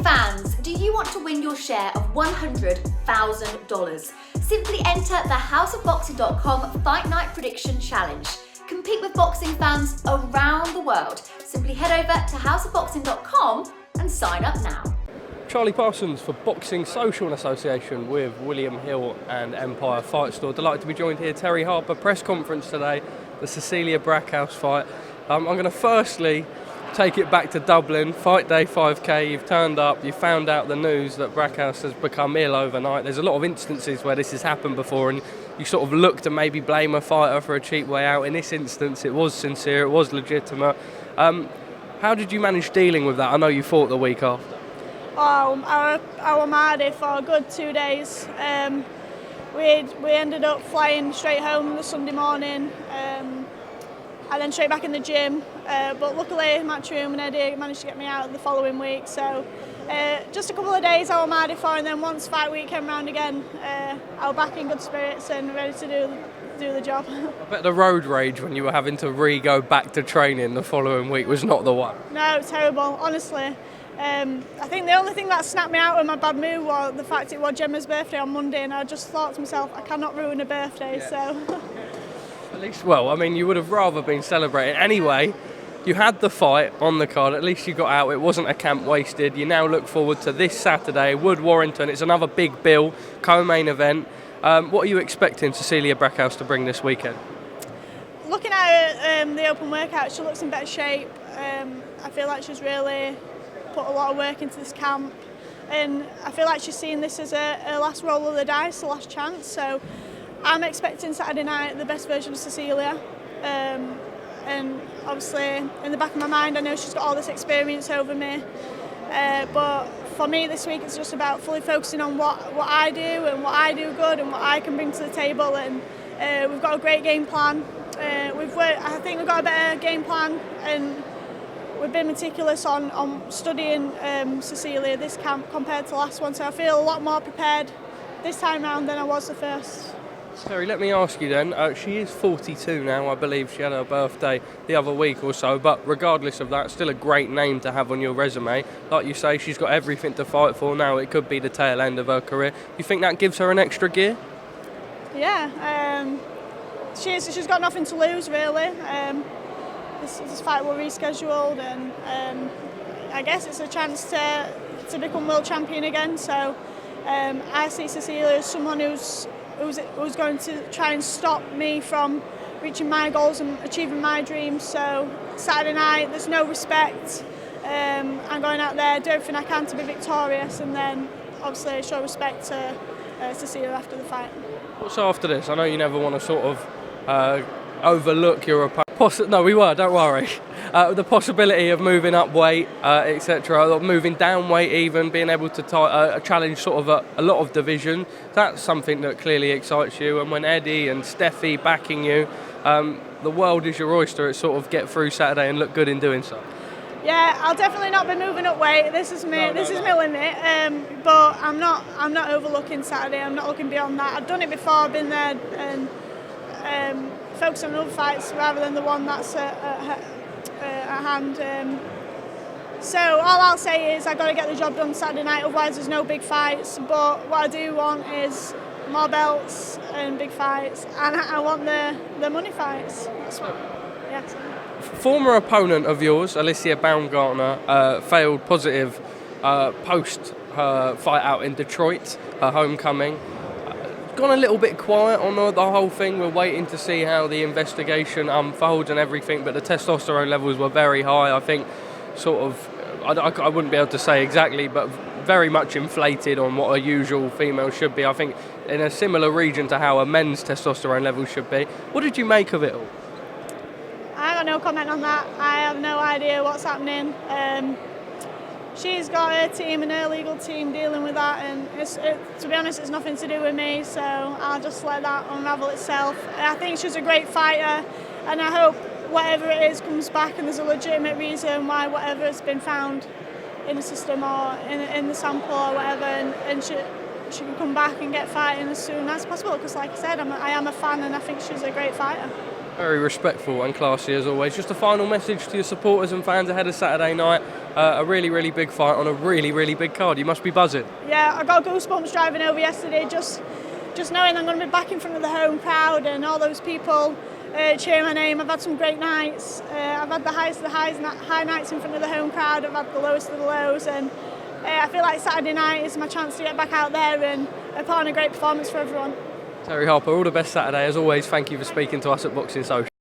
fans, do you want to win your share of $100,000? Simply enter the houseofboxing.com Fight Night Prediction Challenge. Compete with boxing fans around the world. Simply head over to houseofboxing.com and sign up now. Charlie Parsons for Boxing Social and Association with William Hill and Empire Fight Store. Delighted to be joined here. Terri Harper press conference today, the Cecilia Brækhus fight. I'm going to firstly take it back to Dublin, fight day 5K. You've turned up, you found out the news that Breakhaus has become ill overnight. There's a lot of instances where this has happened before and you sort of look to maybe blame a fighter for a cheap way out. In this instance, it was sincere, it was legitimate. How did you manage dealing with that? I know you fought the week after. Oh, I was mad for a good 2 days. We ended up flying straight home the Sunday morning and then straight back in the gym. But luckily, Matchroom and Eddie managed to get me out the following week. So just a couple of days I was mad for, and then once fight week came round again, I was back in good spirits and ready to do the job. I bet the road rage when you were having to go back to training the following week was not the one. No, it's terrible, honestly. I think the only thing that snapped me out of my bad mood was the fact it was Gemma's birthday on Monday, and I just thought to myself, I cannot ruin a birthday, so... At least, well, I mean, you would have rather been celebrating. Anyway, you had the fight on the card, at least you got out, it wasn't a camp wasted. You now look forward to this Saturday, Wood Warrington. It's another big bill, co-main event. What are you expecting Cecilia Brækhus to bring this weekend? Looking at the open workout, she looks in better shape. I feel like she's really put a lot of work into this camp, and I feel like she's seen this as a last roll of the dice, a last chance. So I'm expecting Saturday night the best version of Cecilia, and obviously in the back of my mind I know she's got all this experience over me, but for me this week it's just about fully focusing on what I do and what I do good and what I can bring to the table, and we've got a great game plan. I think we've got a better game plan, and we've been meticulous on studying Cecilia this camp compared to the last one, so I feel a lot more prepared this time round than I was the first. Terri, let me ask you then, she is 42 now, I believe she had her birthday the other week or so, but regardless of that, still a great name to have on your resume. Like you say, she's got everything to fight for now, it could be the tail end of her career. You think that gives her an extra gear? Yeah, she's got nothing to lose really. This fight will rescheduled, and I guess it's a chance to become world champion again. So I see Cecilia as someone who's going to try and stop me from reaching my goals and achieving my dreams. So Saturday night, there's no respect. I'm going out there, do everything I can to be victorious, and then obviously show respect to Cecilia after the fight. What's after this? I know you never want to sort of overlook your opponent. No, we were, don't worry. The possibility of moving up weight, etc., or moving down weight even, being able to challenge sort of a lot of division, that's something that clearly excites you. And when Eddie and Steffi backing you, the world is your oyster. It's sort of get through Saturday and look good in doing so. Yeah, I'll definitely not be moving up weight. This is my limit. But I'm not overlooking Saturday. I'm not looking beyond that. I've done it before. I've been there and focus on other fights rather than the one that's at hand. So all I'll say is I've got to get the job done Saturday night, otherwise there's no big fights. But what I do want is more belts and big fights, and I want the money fights. That's what, yeah. Former opponent of yours, Alycia Baumgardner, failed positive post her fight out in Detroit, her homecoming. Gone a little bit quiet on the whole thing. We're waiting to see how the investigation unfolds and everything, but the testosterone levels were very high. I think sort of, I wouldn't be able to say exactly, but very much inflated on what a usual female should be. I think in a similar region to how a men's testosterone level should be. What did you make of it all? I got no comment on that. I have no idea what's happening. She's got her team and her legal team dealing with that, and to be honest, it's nothing to do with me, so I'll just let that unravel itself. I think she's a great fighter, and I hope whatever it is comes back and there's a legitimate reason why whatever has been found in the system or in the sample or whatever, and she she can come back and get fighting as soon as possible, because like I said, I am a fan and I think she's a great fighter. Very respectful and classy as always. Just a final message to your supporters and fans ahead of Saturday night. A really, really big fight on a really, really big card. You must be buzzing. Yeah, I got goosebumps driving over yesterday, just knowing I'm going to be back in front of the home crowd and all those people cheering my name. I've had some great nights. I've had the highest of the highs, high nights in front of the home crowd. I've had the lowest of the lows, and I feel like Saturday night is my chance to get back out there and put on a great performance for everyone. Terri Harper, all the best Saturday. As always, thank you for speaking to us at Boxing Social.